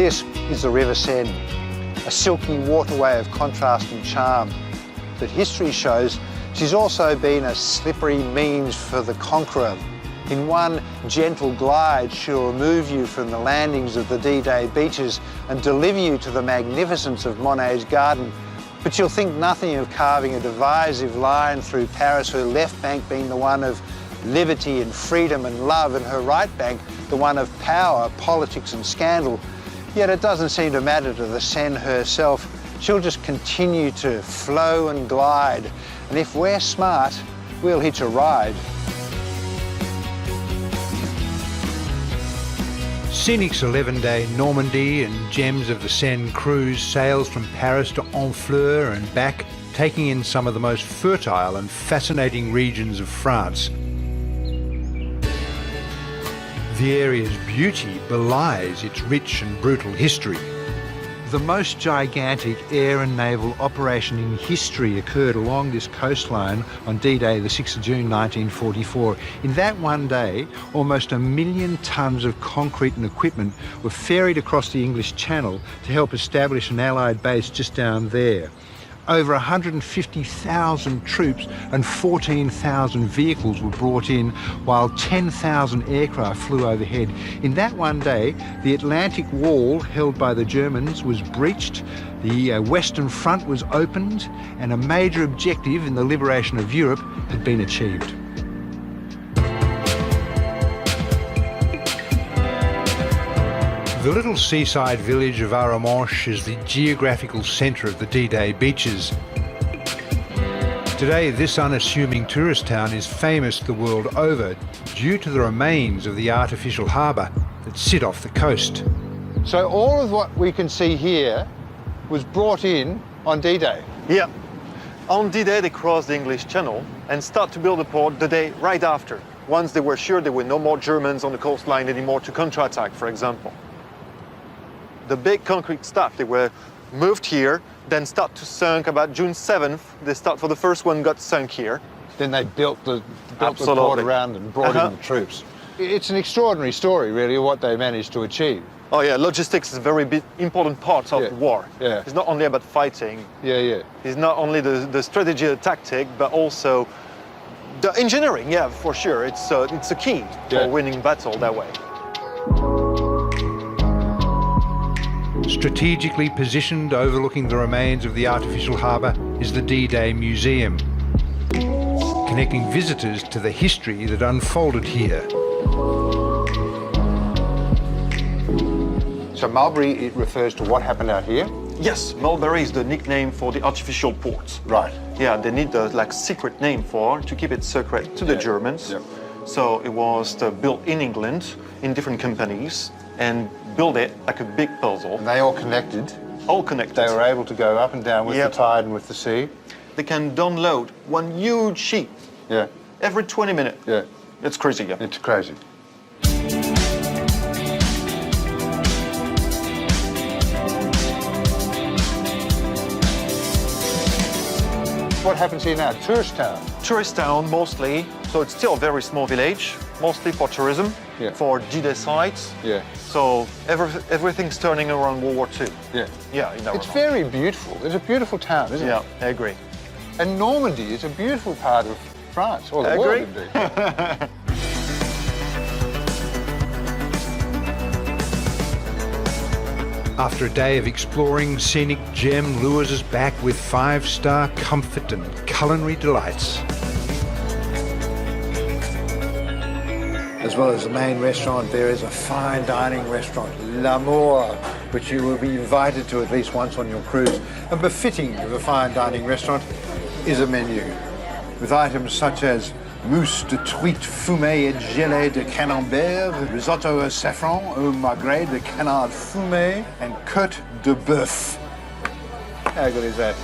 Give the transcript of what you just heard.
This is the River Seine, a silky waterway of contrast and charm. But history shows she's also been a slippery means for the conqueror. In one gentle glide, she'll remove you from the landings of the D-Day beaches and deliver you to the magnificence of Monet's garden. But you'll think nothing of carving a divisive line through Paris, her left bank being the one of liberty and freedom and love, and her right bank the one of power, politics and scandal. Yet it doesn't seem to matter to the Seine herself. She'll just continue to flow and glide. And if we're smart, we'll hitch a ride. Scenic's 11-day Normandy and Gems of the Seine cruise sails from Paris to Honfleur and back, taking in some of the most fertile and fascinating regions of France. The area's beauty belies its rich and brutal history. The most gigantic air and naval operation in history occurred along this coastline on D-Day, the 6th of June 1944. In that one day, almost 1 million tonnes of concrete and equipment were ferried across the English Channel to help establish an Allied base just down there. Over 150,000 troops and 14,000 vehicles were brought in, while 10,000 aircraft flew overhead. In that one day, the Atlantic Wall, held by the Germans, was breached, the Western Front was opened, and a major objective in the liberation of Europe had been achieved. The little seaside village of Arromanches is the geographical centre of the D-Day beaches. Today, this unassuming tourist town is famous the world over due to the remains of the artificial harbour that sit off the coast. So all of what we can see here was brought in on D-Day? Yeah. On D-Day, they crossed the English Channel and start to build the port the day right after, once they were sure there were no more Germans on the coastline anymore to counterattack, for example. The big concrete stuff, they were moved here, then start to sink about June 7th. They start for the first one, got sunk here. Then they built the port around and brought in the troops. It's an extraordinary story, really, of what they managed to achieve. Oh yeah, logistics is a very important part of the war. Yeah. It's not only about fighting. Yeah. It's not only the strategy, the tactic, but also the engineering, yeah, for sure. It's a key for winning battle that way. Strategically positioned overlooking the remains of the artificial harbour is the D-Day Museum, connecting visitors to the history that unfolded here. So Mulberry, it refers to what happened out here? Yes, Mulberry is the nickname for the artificial port. Right. Yeah, they need a secret name to keep it secret to the Germans. Yeah. So it was built in England in different companies and build it like a big puzzle. And they all connected? All connected. They were able to go up and down with the tide and with the sea? They can download one huge sheet every 20 minutes. Yeah. It's crazy, yeah. It's crazy. What happens here now? Tourist town? Tourist town, mostly. So it's still a very small village, mostly for tourism, for D-Day sites. Yeah. So everything's turning around World War II. Yeah. Yeah, in it's very beautiful. It's a beautiful town, isn't it? Yeah, I agree. And Normandy is a beautiful part of France, or the world, indeed. After a day of exploring, Scenic Gem lures us back with 5-star comfort and culinary delights. As well as the main restaurant, there is a fine dining restaurant, L'Amour, which you will be invited to at least once on your cruise. And befitting of a fine dining restaurant is a menu with items such as mousse de truite fumée et gelée de camembert, risotto au saffron au magret de canard fumé, and côte de bœuf. How good is that?